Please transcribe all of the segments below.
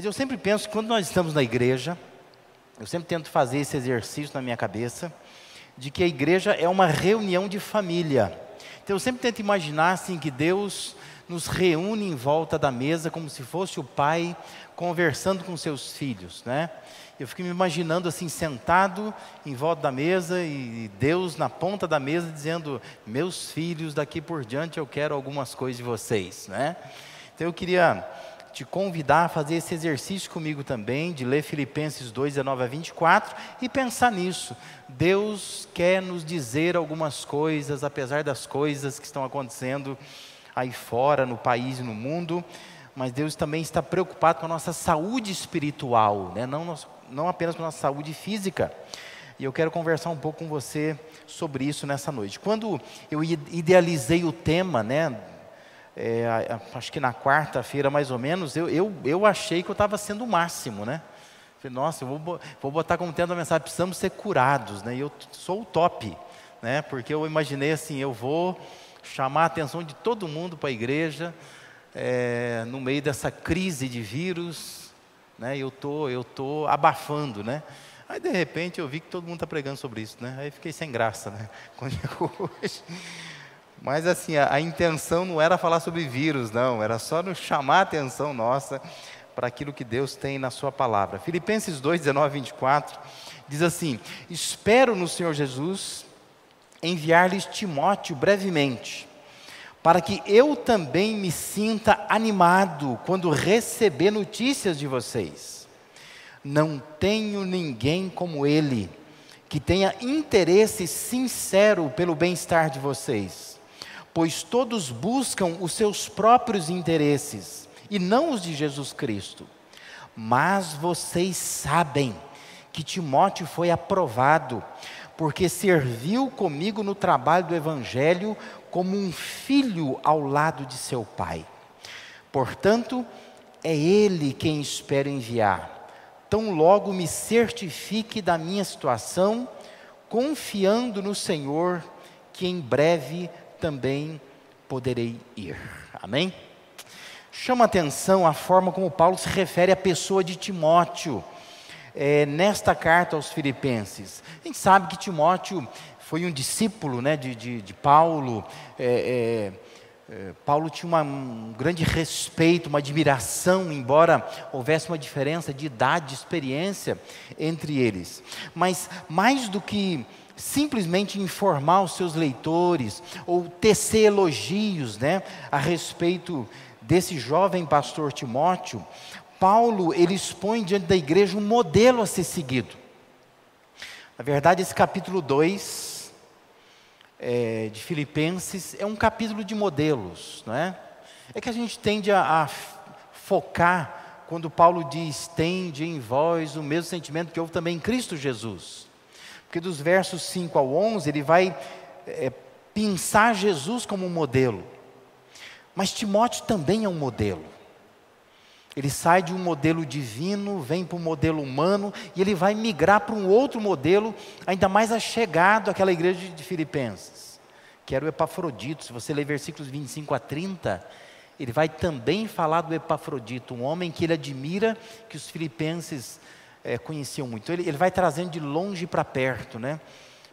Mas eu sempre penso que quando nós estamos na igreja, eu sempre tento fazer esse exercício na minha cabeça, de que a igreja é uma reunião de família. Então eu sempre tento imaginar assim, que Deus nos reúne em volta da mesa, como se fosse o pai conversando com seus filhos, né? Eu fico me imaginando assim, sentado em volta da mesa e Deus na ponta da mesa dizendo: meus filhos, daqui por diante eu quero algumas coisas de vocês, né? Então eu queria te convidar a fazer esse exercício comigo também, de ler Filipenses 2, 19 a 24 e pensar nisso. Deus quer nos dizer algumas coisas, apesar das coisas que estão acontecendo aí fora, no país e no mundo, mas Deus também está preocupado com a nossa saúde espiritual, né? Não apenas com a nossa saúde física. E eu quero conversar um pouco com você sobre isso nessa noite. Quando eu idealizei o tema, né? Acho que na quarta-feira mais ou menos, eu achei que eu estava sendo o máximo, né? Falei, nossa, eu vou botar como tema da mensagem: precisamos ser curados, né? E eu sou o top, né? Porque eu imaginei assim, eu vou chamar a atenção de todo mundo para a igreja, no meio dessa crise de vírus, né? Eu tô abafando, né? Aí de repente eu vi que todo mundo está pregando sobre isso, né? Aí fiquei sem graça, né? Quando hoje. Mas assim, a intenção não era falar sobre vírus, não, era só nos chamar a atenção nossa para aquilo que Deus tem na sua palavra. Filipenses 2, 19 a 24, diz assim: espero no Senhor Jesus enviar-lhes Timóteo brevemente, para que eu também me sinta animado quando receber notícias de vocês. Não tenho ninguém como ele, que tenha interesse sincero pelo bem-estar de vocês, pois todos buscam os seus próprios interesses, e não os de Jesus Cristo. Mas vocês sabem que Timóteo foi aprovado, porque serviu comigo no trabalho do Evangelho como um filho ao lado de seu pai. Portanto, é ele quem espero enviar, tão logo me certifique da minha situação, confiando no Senhor, que em breve também poderei ir. Amém? Chama atenção a forma como Paulo se refere à pessoa de Timóteo, nesta carta aos Filipenses. A gente sabe que Timóteo foi um discípulo, né, de Paulo. Paulo tinha um grande respeito, uma admiração, embora houvesse uma diferença de idade, de experiência entre eles. Mas mais do que simplesmente informar os seus leitores, ou tecer elogios, né, a respeito desse jovem pastor Timóteo, Paulo, ele expõe diante da igreja um modelo a ser seguido. Na verdade, esse capítulo 2 de Filipenses é um capítulo de modelos, não é? É que a gente tende a focar quando Paulo diz: tende em vós o mesmo sentimento que houve também em Cristo Jesus. Porque dos versos 5 ao 11, ele vai pensar Jesus como um modelo. Mas Timóteo também é um modelo. Ele sai de um modelo divino, vem para um modelo humano, e ele vai migrar para um outro modelo, ainda mais achegado àquela igreja de Filipenses, que era o Epafrodito. Se você ler versículos 25 a 30, ele vai também falar do Epafrodito, um homem que ele admira, que os filipenses conheciam muito. Ele vai trazendo de longe para perto, né?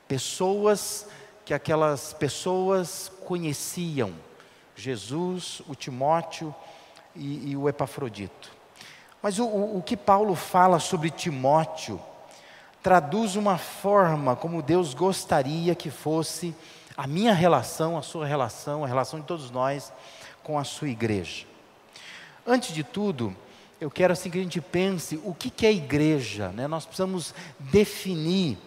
Pessoas que aquelas pessoas conheciam: Jesus, o Timóteo e o Epafrodito. Mas o que Paulo fala sobre Timóteo traduz uma forma como Deus gostaria que fosse a minha relação, a sua relação, a relação de todos nós com a sua igreja. Antes de tudo, eu quero assim que a gente pense o que é igreja, né? Nós precisamos definir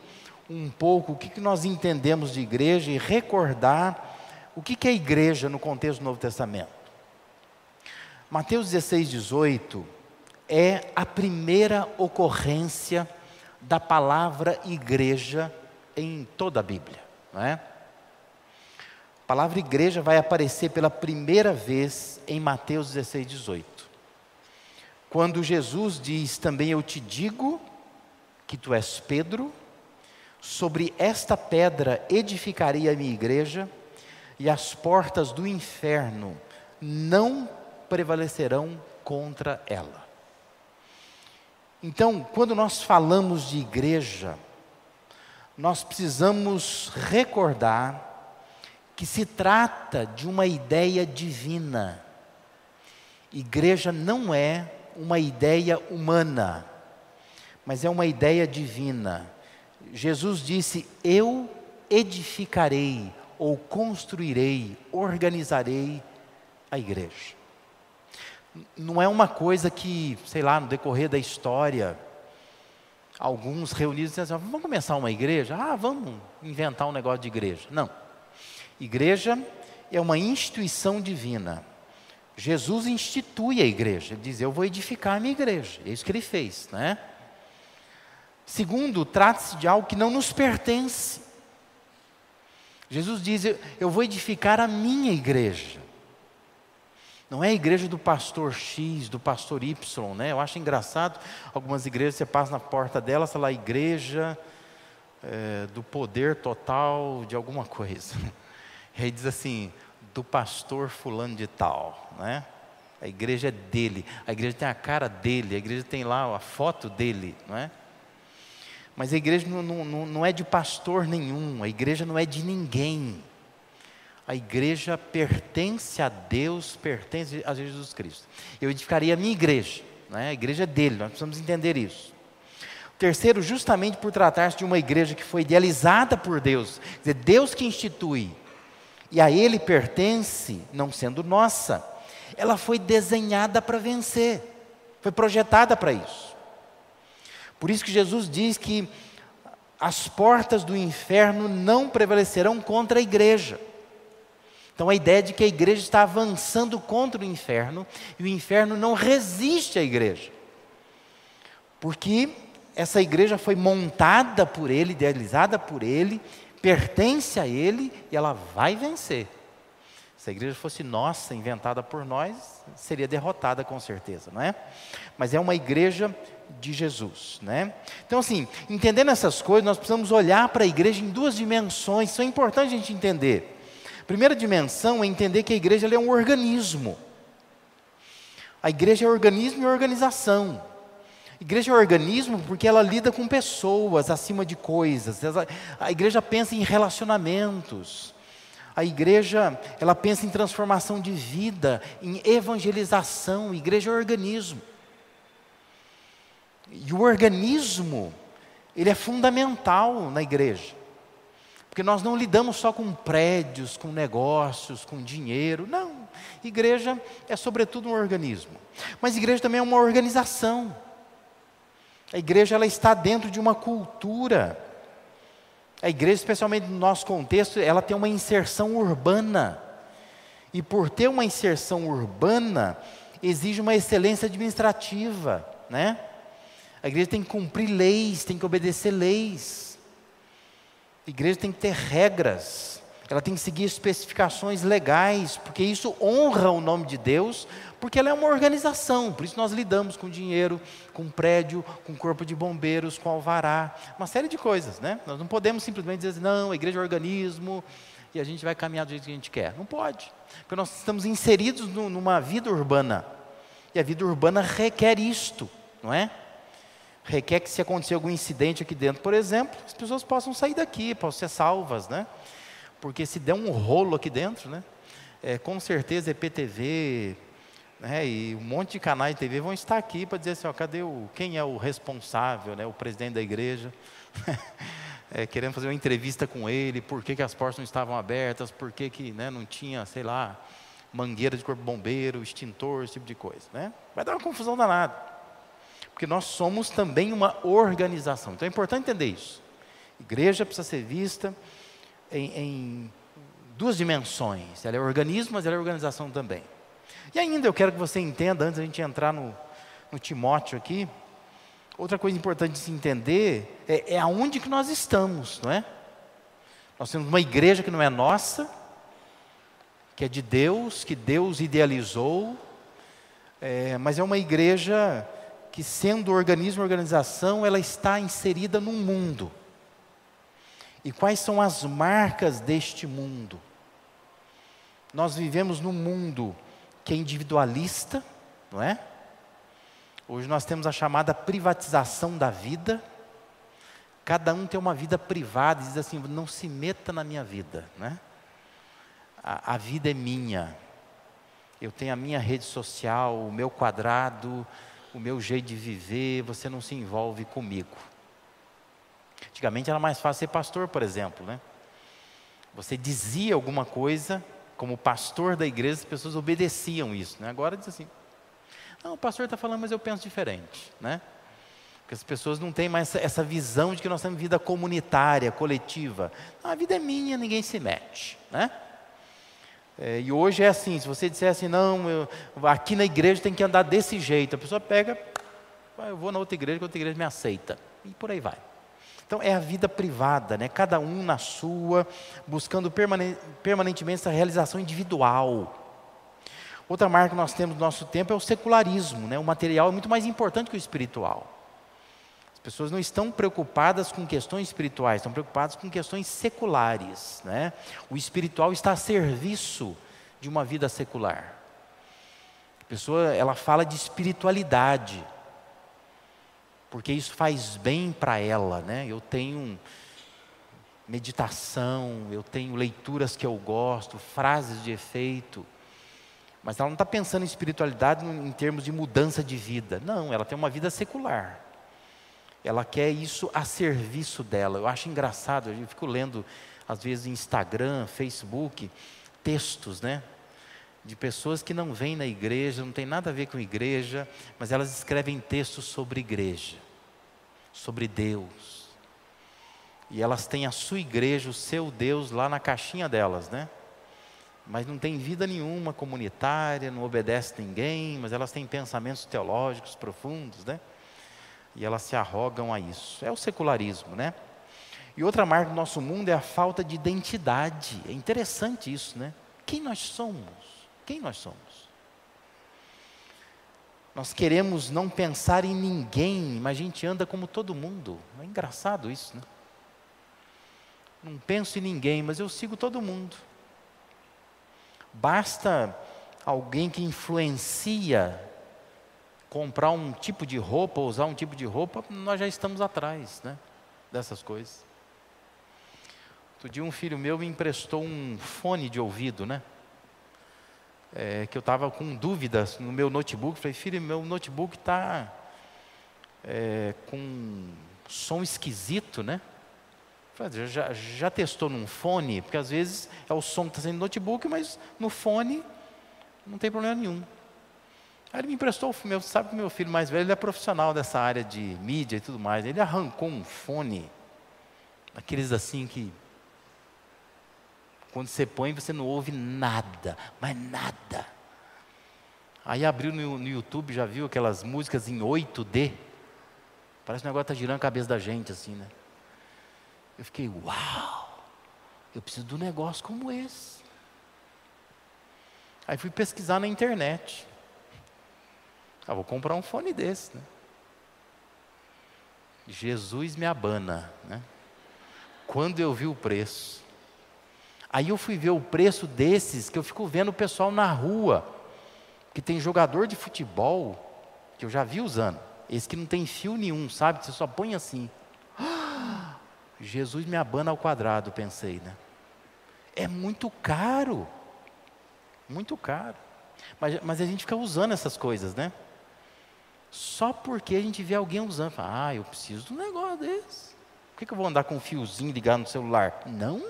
um pouco o que nós entendemos de igreja e recordar o que é igreja no contexto do Novo Testamento. Mateus 16, 18 é a primeira ocorrência da palavra igreja em toda a Bíblia, não é? A palavra igreja vai aparecer pela primeira vez em Mateus 16, 18. Quando Jesus diz: também eu te digo que tu és Pedro, sobre esta pedra edificarei a minha igreja, e as portas do inferno não prevalecerão contra ela. Então, quando nós falamos de igreja, nós precisamos recordar que se trata de uma ideia divina. Igreja não é uma ideia humana, mas é uma ideia divina. Jesus disse: eu edificarei, ou construirei, organizarei a igreja. Não é uma coisa que, sei lá, no decorrer da história, alguns reunidos dizem assim: vamos começar uma igreja? Vamos inventar um negócio de igreja. Não. Igreja é uma instituição divina. Jesus institui a igreja. Ele diz: eu vou edificar a minha igreja. É isso que ele fez, né? Segundo, trata-se de algo que não nos pertence. Jesus diz: eu vou edificar a minha igreja. Não é a igreja do pastor X, do pastor Y, né? Eu acho engraçado, algumas igrejas, você passa na porta delas, está lá, igreja do poder total de alguma coisa. E aí diz assim: do pastor fulano de tal, né? A igreja é dele, a igreja tem a cara dele, a igreja tem lá a foto dele, não é? Mas a igreja não é de pastor nenhum, a igreja não é de ninguém. A igreja pertence a Deus, pertence a Jesus Cristo. Eu edificaria a minha igreja, né? A igreja é dele, nós precisamos entender isso. Terceiro, justamente por tratar-se de uma igreja que foi idealizada por Deus, quer dizer, Deus que institui, e a Ele pertence, não sendo nossa, ela foi desenhada para vencer, foi projetada para isso. Por isso que Jesus diz que as portas do inferno não prevalecerão contra a igreja. Então a ideia de que a igreja está avançando contra o inferno, e o inferno não resiste à igreja. Porque essa igreja foi montada por Ele, idealizada por Ele, pertence a Ele, e ela vai vencer. Se a igreja fosse nossa, inventada por nós, seria derrotada com certeza, não é? Mas é uma igreja de Jesus, né? Então assim, entendendo essas coisas, nós precisamos olhar para a igreja em duas dimensões, são importantes a gente entender. A primeira dimensão é entender que a igreja ela é um organismo. A igreja é organismo e organização. A igreja é um organismo porque ela lida com pessoas acima de coisas. A igreja pensa em relacionamentos. A igreja, ela pensa em transformação de vida, em evangelização. A igreja é um organismo. E o organismo, ele é fundamental na igreja. Porque nós não lidamos só com prédios, com negócios, com dinheiro. Não, igreja é sobretudo um organismo. Mas igreja também é uma organização. A igreja ela está dentro de uma cultura. A igreja, especialmente no nosso contexto, ela tem uma inserção urbana. E por ter uma inserção urbana, exige uma excelência administrativa, né? A igreja tem que cumprir leis, tem que obedecer leis. A igreja tem que ter regras, ela tem que seguir especificações legais, porque isso honra o nome de Deus, porque ela é uma organização, por isso nós lidamos com dinheiro, com prédio, com corpo de bombeiros, com alvará, uma série de coisas, né? Nós não podemos simplesmente dizer assim, não, a igreja é organismo, e a gente vai caminhar do jeito que a gente quer. Não pode, porque nós estamos inseridos numa vida urbana, e a vida urbana requer isto, não é? Requer que se acontecer algum incidente aqui dentro, por exemplo, as pessoas possam sair daqui, possam ser salvas, né? Porque se der um rolo aqui dentro, né? Com certeza EPTV, né? E um monte de canais de TV vão estar aqui para dizer assim, ó, quem é o responsável, né? O presidente da igreja, querendo fazer uma entrevista com ele, por que as portas não estavam abertas, por que né, não tinha, sei lá, mangueira de corpo bombeiro, extintor, esse tipo de coisa, né? Vai dar uma confusão danada. Porque nós somos também uma organização. Então é importante entender isso. Igreja precisa ser vista em duas dimensões. Ela é organismo, mas ela é organização também. E ainda eu quero que você entenda, antes da gente entrar no Timóteo aqui, outra coisa importante de se entender é aonde que nós estamos, não é? Nós temos uma igreja que não é nossa, que é de Deus, que Deus idealizou, mas é uma igreja que, sendo organismo e organização, ela está inserida num mundo. E quais são as marcas deste mundo? Nós vivemos num mundo que é individualista, não é? Hoje nós temos a chamada privatização da vida. Cada um tem uma vida privada e diz assim, não se meta na minha vida, né? A vida é minha. Eu tenho a minha rede social, o meu quadrado, o meu jeito de viver, você não se envolve comigo. Antigamente era mais fácil ser pastor, por exemplo, né? Você dizia alguma coisa, como pastor da igreja, as pessoas obedeciam isso, né? Agora diz assim, não, o pastor está falando, mas eu penso diferente, né? Porque as pessoas não têm mais essa visão de que nós temos vida comunitária, coletiva. Não, a vida é minha, ninguém se mete, né? E hoje é assim, se você disser assim, não, aqui na igreja tem que andar desse jeito, a pessoa pega, eu vou na outra igreja, que a outra igreja me aceita, e por aí vai. Então é a vida privada, né? Cada um na sua, buscando permanentemente essa realização individual. Outra marca que nós temos no nosso tempo é o secularismo, né? O material é muito mais importante que o espiritual. As pessoas não estão preocupadas com questões espirituais, estão preocupadas com questões seculares, né? O espiritual está a serviço de uma vida secular. A pessoa, ela fala de espiritualidade, porque isso faz bem para ela, né? Eu tenho meditação, eu tenho leituras que eu gosto, frases de efeito, mas ela não está pensando em espiritualidade em termos de mudança de vida. Não, ela tem uma vida secular. Ela quer isso a serviço dela. Eu acho engraçado, eu fico lendo, às vezes, em Instagram, Facebook, textos, né? De pessoas que não vêm na igreja, não tem nada a ver com igreja, mas elas escrevem textos sobre igreja, sobre Deus. E elas têm a sua igreja, o seu Deus lá na caixinha delas, né? Mas não tem vida nenhuma comunitária, não obedece ninguém, mas elas têm pensamentos teológicos profundos, né? E elas se arrogam a isso. É o secularismo, né? E outra marca do nosso mundo é a falta de identidade. É interessante isso, né? Quem nós somos? Quem nós somos? Nós queremos não pensar em ninguém, mas a gente anda como todo mundo. É engraçado isso, né? Não penso em ninguém, mas eu sigo todo mundo. Basta alguém que influencia comprar um tipo de roupa, usar um tipo de roupa, nós já estamos atrás, né, dessas coisas. Outro dia um filho meu me emprestou um fone de ouvido, né? Que eu estava com dúvidas no meu notebook. Falei, filho, meu notebook está com som esquisito, né? Falei, já testou num fone? Porque às vezes é o som que está saindo no notebook, mas no fone não tem problema nenhum. Aí ele me emprestou, sabe que meu filho mais velho, ele é profissional dessa área de mídia e tudo mais. Ele arrancou um fone, aqueles assim que, quando você põe, você não ouve nada, mas nada. Aí abriu no YouTube, já viu aquelas músicas em 8D? Parece que o negócio está girando a cabeça da gente assim, né? Eu fiquei, uau, eu preciso de um negócio como esse. Aí fui pesquisar na internet. Vou comprar um fone desse, né? Jesus me abana, né? Quando eu vi o preço. Aí eu fui ver o preço desses, que eu fico vendo o pessoal na rua, que tem jogador de futebol, que eu já vi usando, esse que não tem fio nenhum, sabe? Que você só põe assim. Jesus me abana ao quadrado, pensei, né? É muito caro. Muito caro. Mas a gente fica usando essas coisas, né? Só porque a gente vê alguém usando. Fala, eu preciso de um negócio desse. Por que eu vou andar com um fiozinho ligado no celular? Não,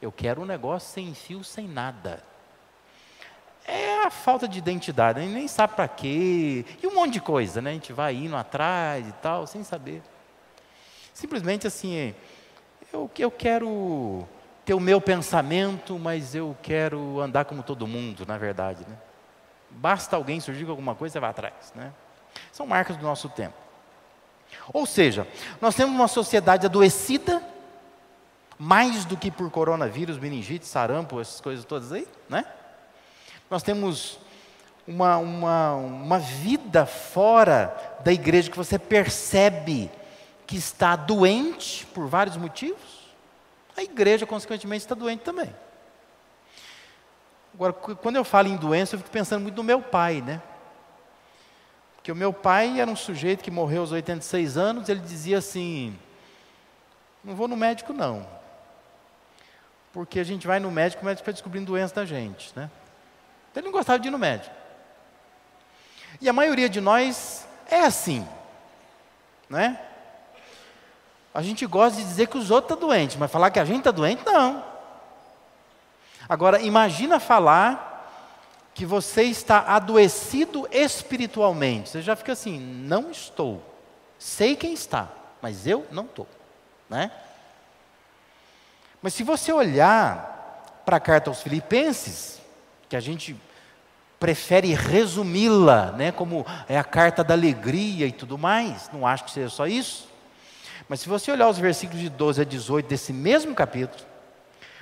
eu quero um negócio sem fio, sem nada. É a falta de identidade, a gente nem sabe para quê. E um monte de coisa, né? A gente vai indo atrás e tal, sem saber. Simplesmente assim, eu quero ter o meu pensamento, mas eu quero andar como todo mundo, na verdade, né? Basta alguém surgir com alguma coisa, você vai atrás, né? São marcas do nosso tempo. Ou seja, nós temos uma sociedade adoecida, mais do que por coronavírus, meningite, sarampo, essas coisas todas aí, né? Nós temos uma vida fora da igreja que você percebe que está doente por vários motivos. A igreja, consequentemente, está doente também. Agora, quando eu falo em doença, eu fico pensando muito no meu pai, né? Porque o meu pai era um sujeito que morreu aos 86 anos, ele dizia assim: não vou no médico não, porque a gente vai no médico, o médico vai descobrindo doença da gente, né? Então ele não gostava de ir no médico. E a maioria de nós é assim, né? A gente gosta de dizer que os outros estão doentes, mas falar que a gente está doente, não. Agora, imagina falar que você está adoecido espiritualmente. Você já fica assim: não estou. Sei quem está, mas eu não estou, né? Mas se você olhar para a carta aos Filipenses, que a gente prefere resumi-la, né, como é a carta da alegria e tudo mais, não acho que seja só isso. Mas se você olhar os versículos de 12 a 18 desse mesmo capítulo,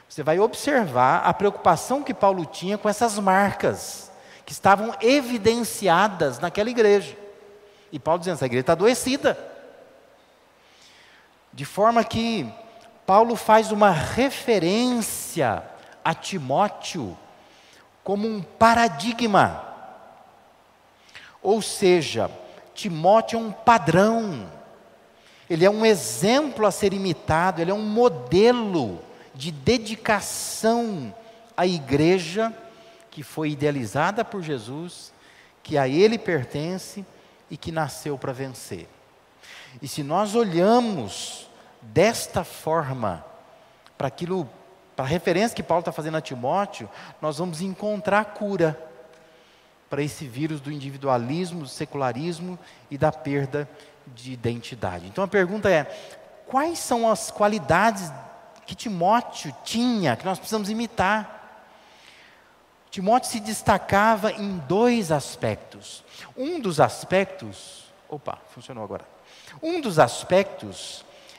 você vai observar a preocupação que Paulo tinha com essas marcas, que estavam evidenciadas naquela igreja. E Paulo dizendo: essa igreja está adoecida. De forma que Paulo faz uma referência a Timóteo como um paradigma. Ou seja, Timóteo é um padrão. Ele é um exemplo a ser imitado, ele é um modelo de dedicação à igreja que foi idealizada por Jesus, que a ele pertence e que nasceu para vencer. E se nós olhamos desta forma para aquilo, para a referência que Paulo está fazendo a Timóteo, nós vamos encontrar cura para esse vírus do individualismo, do secularismo e da perda de identidade. Então a pergunta é: quais são as qualidades que Timóteo tinha, que nós precisamos imitar? Timóteo se destacava em dois aspectos. Um dos aspectos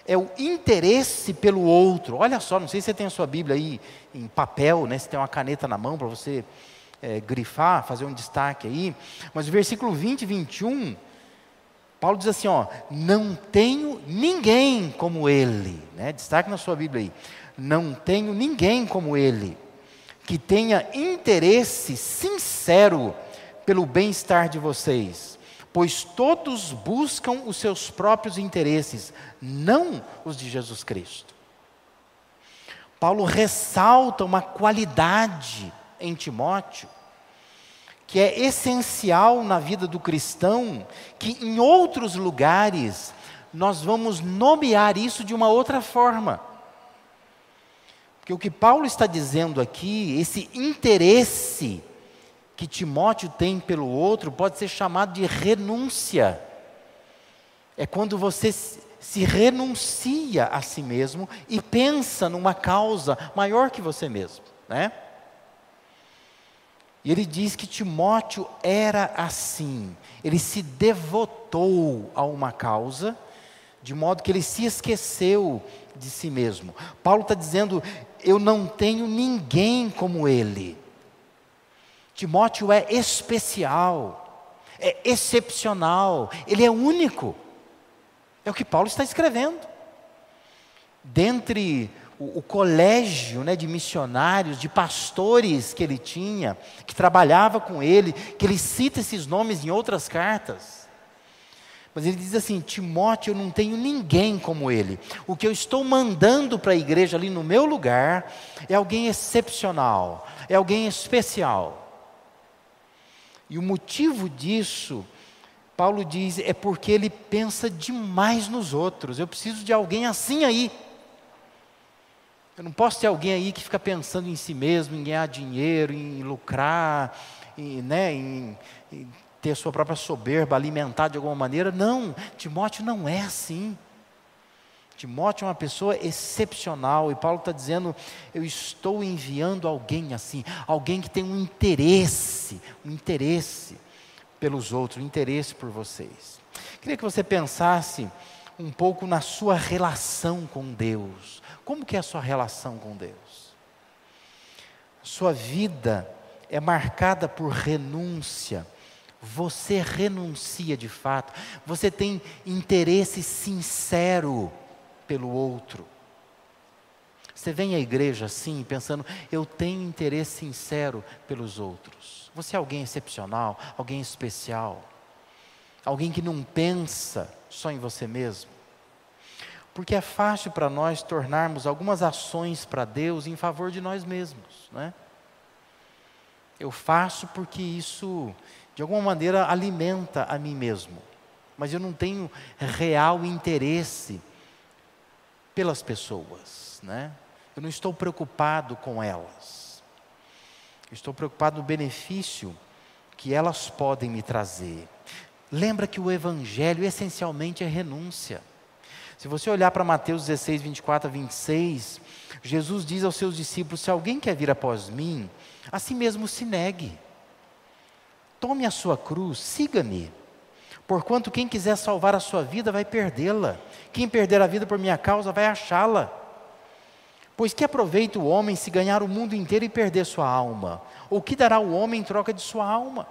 é o interesse pelo outro. Olha só, não sei se você tem a sua Bíblia aí em papel, né? Se tem uma caneta na mão para você grifar, fazer um destaque aí. Mas o versículo 20 e 21, Paulo diz assim, não tenho ninguém como ele, né? Destaque na sua Bíblia aí. Não tenho ninguém como ele, que tenha interesse sincero pelo bem-estar de vocês, pois todos buscam os seus próprios interesses, não os de Jesus Cristo. Paulo ressalta uma qualidade em Timóteo, que é essencial na vida do cristão, que em outros lugares nós vamos nomear isso de uma outra forma. Porque o que Paulo está dizendo aqui, esse interesse que Timóteo tem pelo outro, pode ser chamado de renúncia. É quando você se renuncia a si mesmo e pensa numa causa maior que você mesmo, né? E ele diz que Timóteo era assim, ele se devotou a uma causa, de modo que ele se esqueceu de si mesmo. Paulo está dizendo, eu não tenho ninguém como ele. Timóteo é especial, é excepcional, ele é único. É o que Paulo está escrevendo. Dentre o colégio, né, de missionários, de pastores que ele tinha, que trabalhava com ele, que ele cita esses nomes em outras cartas. Mas ele diz assim, Timóteo, eu não tenho ninguém como ele. O que eu estou mandando para a igreja ali no meu lugar, é alguém excepcional, é alguém especial. E o motivo disso, Paulo diz, é porque ele pensa demais nos outros. Eu preciso de alguém assim aí. Eu não posso ter alguém aí que fica pensando em si mesmo, em ganhar dinheiro, em lucrar, em ter a sua própria soberba alimentada de alguma maneira. Não, Timóteo não é assim. Timóteo é uma pessoa excepcional, e Paulo está dizendo, eu estou enviando alguém assim, alguém que tem um interesse pelos outros, um interesse por vocês. Queria que você pensasse um pouco na sua relação com Deus. Como que é a sua relação com Deus? Sua vida é marcada por renúncia. Você renuncia de fato. Você tem interesse sincero pelo outro. Você vem à igreja assim, pensando, eu tenho interesse sincero pelos outros. Você é alguém excepcional, alguém especial. Alguém que não pensa só em você mesmo. Porque é fácil para nós tornarmos algumas ações para Deus em favor de nós mesmos, né? Eu faço porque isso, de alguma maneira, alimenta a mim mesmo. Mas eu não tenho real interesse pelas pessoas, né? Eu não estou preocupado com elas. Eu estou preocupado no benefício que elas podem me trazer. Lembra que o Evangelho essencialmente é renúncia. Se você olhar para Mateus 16, 24 a 26, Jesus diz aos seus discípulos: se alguém quer vir após mim, a si mesmo se negue. Tome a sua cruz, siga-me. Porquanto quem quiser salvar a sua vida vai perdê-la. Quem perder a vida por minha causa vai achá-la. Pois que aproveita o homem se ganhar o mundo inteiro e perder sua alma? Ou que dará o homem em troca de sua alma?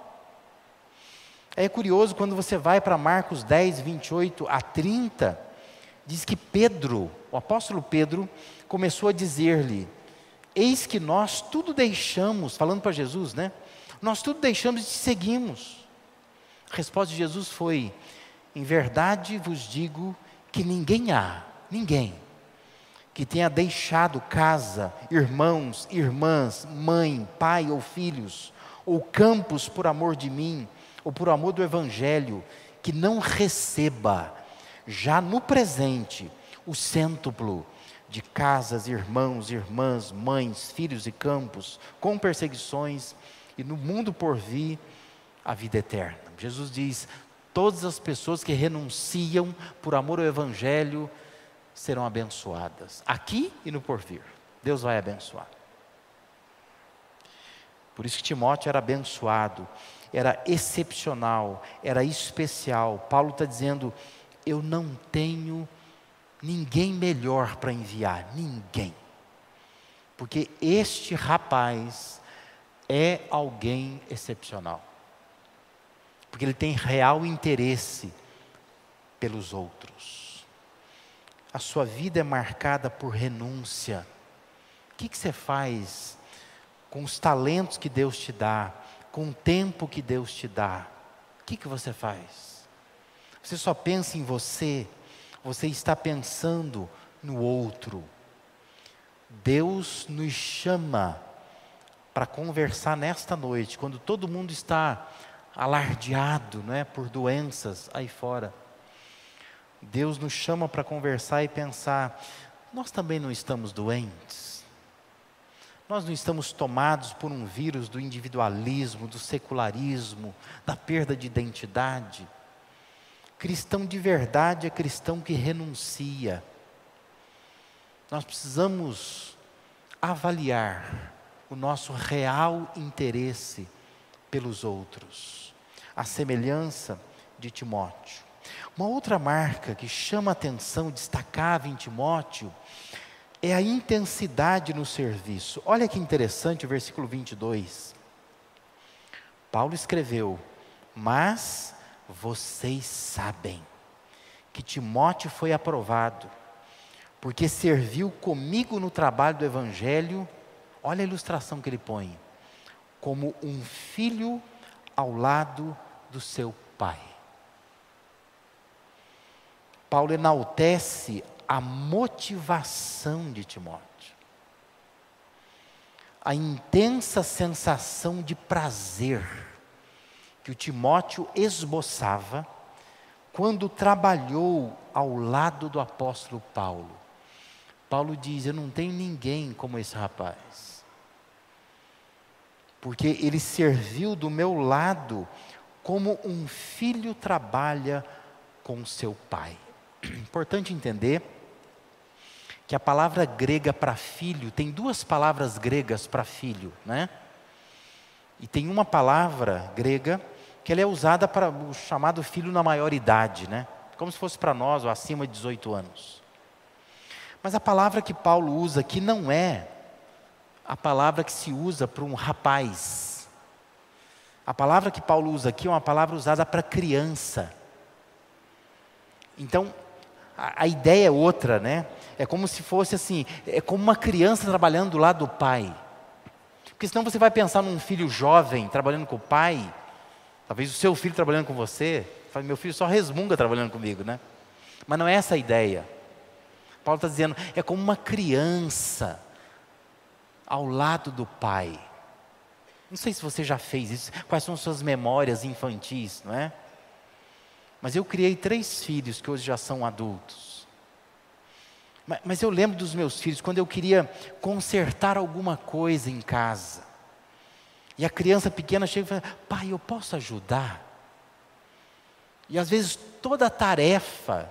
É curioso quando você vai para Marcos 10, 28 a 30, diz que Pedro, o apóstolo Pedro, começou a dizer-lhe: eis que nós tudo deixamos, falando para Jesus, né? Nós tudo deixamos e te seguimos. A resposta de Jesus foi: em verdade vos digo que ninguém, que tenha deixado casa, irmãos, irmãs, mãe, pai ou filhos, ou campos por amor de mim, ou por amor do Evangelho, que não receba, já no presente, o cêntuplo de casas, irmãos, irmãs, mães, filhos e campos, com perseguições, e no mundo por vir, a vida eterna. Jesus diz: todas as pessoas que renunciam por amor ao Evangelho serão abençoadas, aqui e no porvir. Deus vai abençoar. Por isso que Timóteo era abençoado, era excepcional, era especial. Paulo está dizendo: eu não tenho ninguém melhor para enviar, ninguém. Porque este rapaz é alguém excepcional. Porque ele tem real interesse pelos outros. A sua vida é marcada por renúncia. O que você faz com os talentos que Deus te dá, com o tempo que Deus te dá? O que você faz? Você só pensa em você? Você está pensando no outro? Deus nos chama para conversar nesta noite, quando todo mundo está alardeado, não é, por doenças aí fora. Deus nos chama para conversar e pensar: nós também não estamos doentes? Nós não estamos tomados por um vírus do individualismo, do secularismo, da perda de identidade? Cristão de verdade é cristão que renuncia. Nós precisamos avaliar o nosso real interesse pelos outros, a semelhança de Timóteo. Uma outra marca que chama a atenção, destacava em Timóteo, é a intensidade no serviço. Olha que interessante o versículo 22. Paulo escreveu: mas vocês sabem que Timóteo foi aprovado, porque serviu comigo no trabalho do Evangelho. Olha a ilustração que ele põe: como um filho ao lado do seu pai. Paulo enaltece a motivação de Timóteo, a intensa sensação de prazer que o Timóteo esboçava quando trabalhou ao lado do apóstolo Paulo. Paulo diz: eu não tenho ninguém como esse rapaz, porque ele serviu do meu lado como um filho trabalha com seu pai. Importante entender que a palavra grega para filho, tem duas palavras gregas para filho, né? E tem uma palavra grega que ela é usada para o chamado filho na maioridade, né? Como se fosse para nós, ou acima de 18 anos. Mas a palavra que Paulo usa aqui não é a palavra que se usa para um rapaz. A palavra que Paulo usa aqui é uma palavra usada para criança. Então, a ideia é outra, né? É como se fosse assim, é como uma criança trabalhando do lado do pai. Porque senão você vai pensar num filho jovem trabalhando com o pai, talvez o seu filho trabalhando com você. Meu filho só resmunga trabalhando comigo, né? Mas não é essa a ideia. Paulo está dizendo, é como uma criança ao lado do pai. Não sei se você já fez isso, quais são suas memórias infantis, não é? Mas eu criei 3 filhos que hoje já são adultos. Mas eu lembro dos meus filhos, quando eu queria consertar alguma coisa em casa. E a criança pequena chega e fala, pai, eu posso ajudar? E às vezes toda a tarefa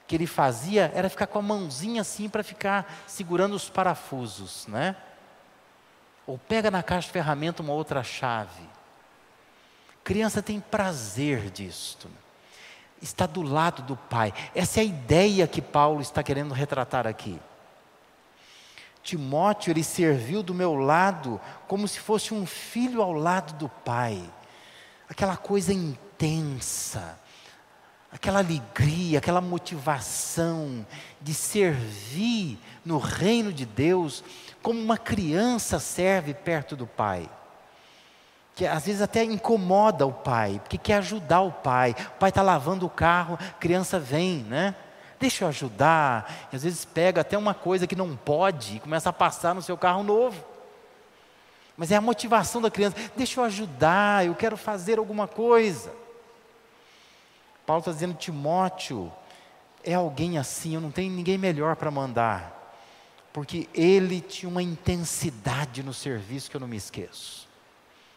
que ele fazia era ficar com a mãozinha assim para ficar segurando os parafusos, né? Ou pega na caixa de ferramenta uma outra chave. Criança tem prazer disto. Está do lado do pai. Essa é a ideia que Paulo está querendo retratar aqui. Timóteo, ele serviu do meu lado como se fosse um filho ao lado do pai. Aquela coisa intensa, aquela alegria, aquela motivação de servir no reino de Deus como uma criança serve perto do pai. Que às vezes até incomoda o pai, porque quer ajudar o pai. O pai está lavando o carro, a criança vem, né? Deixa eu ajudar. E às vezes pega até uma coisa que não pode e começa a passar no seu carro novo. Mas é a motivação da criança. Deixa eu ajudar, eu quero fazer alguma coisa. Paulo está dizendo, Timóteo é alguém assim, eu não tenho ninguém melhor para mandar. Porque ele tinha uma intensidade no serviço que eu não me esqueço.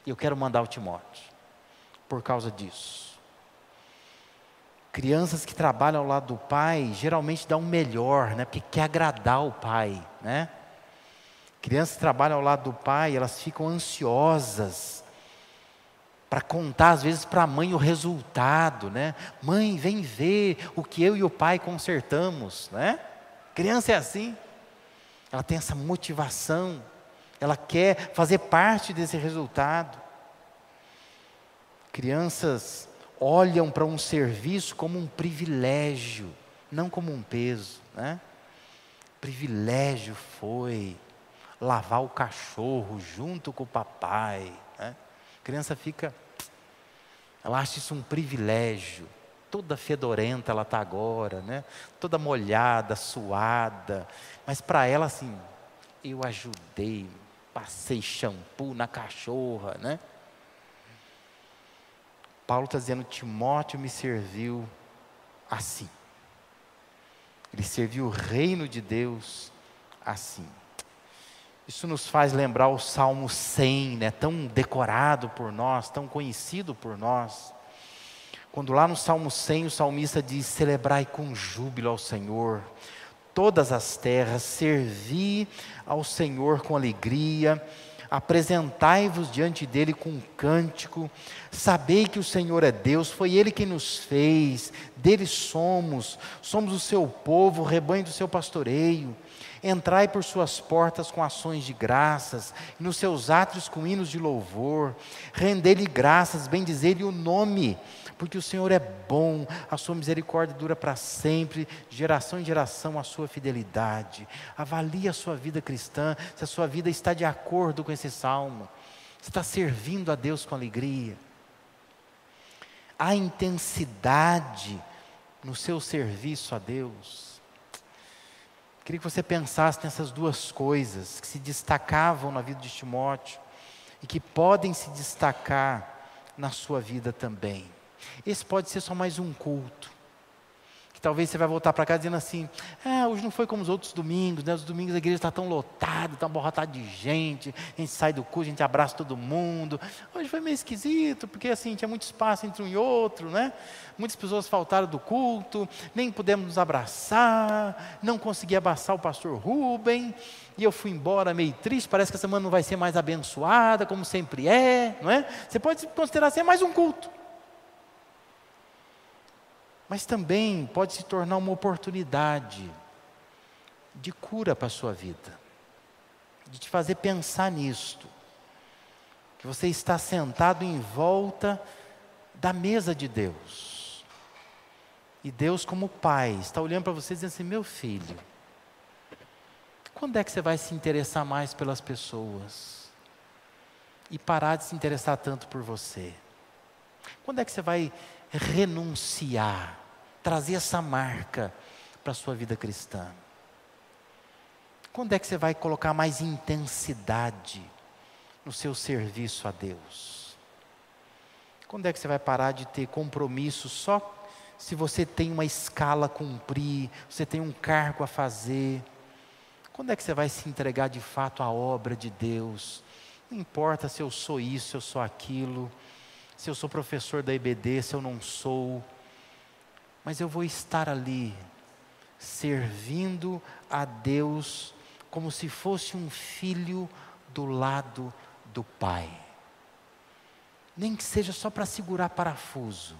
E eu quero mandar o Timóteo, por causa disso. Crianças que trabalham ao lado do pai, geralmente dão o melhor, né? Porque quer agradar o pai, né? Crianças que trabalham ao lado do pai, elas ficam ansiosas para contar às vezes para a mãe o resultado, né? Mãe, vem ver o que eu e o pai consertamos, né? Criança é assim, ela tem essa motivação, ela quer fazer parte desse resultado. Crianças olham para um serviço como um privilégio, não como um peso, né? Privilégio foi lavar o cachorro junto com o papai, né? A criança fica, ela acha isso um privilégio. Toda fedorenta ela está agora, né? Toda molhada, suada, mas para ela assim, eu ajudei, passei shampoo na cachorra, né? Paulo está dizendo, Timóteo me serviu assim. Ele serviu o reino de Deus assim. Isso nos faz lembrar o Salmo 100, né? Tão decorado por nós, tão conhecido por nós. Quando lá no Salmo 100 o salmista diz, celebrai com júbilo ao Senhor todas as terras, servi ao Senhor com alegria, apresentai-vos diante dele com um cântico, sabei que o Senhor é Deus, foi Ele quem nos fez, dele somos o seu povo, o rebanho do seu pastoreio. Entrai por suas portas com ações de graças, e nos seus átrios com hinos de louvor, rendei-lhe graças, bendizei-lhe o nome, porque o Senhor é bom, a sua misericórdia dura para sempre, de geração em geração a sua fidelidade. Avalie a sua vida cristã, se a sua vida está de acordo com esse salmo, você está servindo a Deus com alegria. Há intensidade no seu serviço a Deus. Queria que você pensasse nessas 2 coisas que se destacavam na vida de Timóteo e que podem se destacar na sua vida também. Esse pode ser só mais um culto, que talvez você vai voltar para casa dizendo assim, hoje não foi como os outros domingos, né? Os domingos a igreja está tão lotada, está abarrotada de gente, a gente sai do culto, a gente abraça todo mundo. Hoje foi meio esquisito, porque assim, tinha muito espaço entre um e outro, né? Muitas pessoas faltaram do culto, nem pudemos nos abraçar, não consegui abraçar o pastor Rubem, e eu fui embora meio triste, parece que a semana não vai ser mais abençoada, como sempre é, não é? Você pode considerar ser mais um culto. Mas também pode se tornar uma oportunidade de cura para a sua vida, de te fazer pensar nisto, que você está sentado em volta da mesa de Deus, e Deus como Pai, está olhando para você e dizendo assim, meu filho, quando é que você vai se interessar mais pelas pessoas, e parar de se interessar tanto por você? Quando é que você vai renunciar, trazer essa marca para a sua vida cristã? Quando é que você vai colocar mais intensidade no seu serviço a Deus? Quando é que você vai parar de ter compromisso só se você tem uma escala a cumprir, você tem um cargo a fazer? Quando é que você vai se entregar de fato à obra de Deus? Não importa se eu sou isso, se eu sou aquilo, se eu sou professor da IBD, se eu não sou, mas eu vou estar ali, servindo a Deus, como se fosse um filho do lado do Pai. Nem que seja só para segurar parafuso,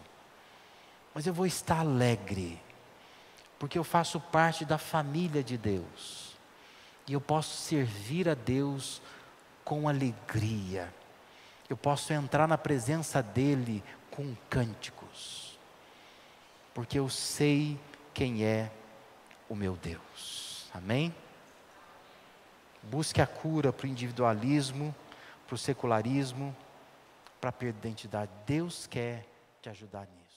mas eu vou estar alegre, porque eu faço parte da família de Deus, e eu posso servir a Deus com alegria. Eu posso entrar na presença dEle com cânticos, porque eu sei quem é o meu Deus. Amém? Busque a cura para o individualismo, para o secularismo, para a perda de identidade. Deus quer te ajudar nisso.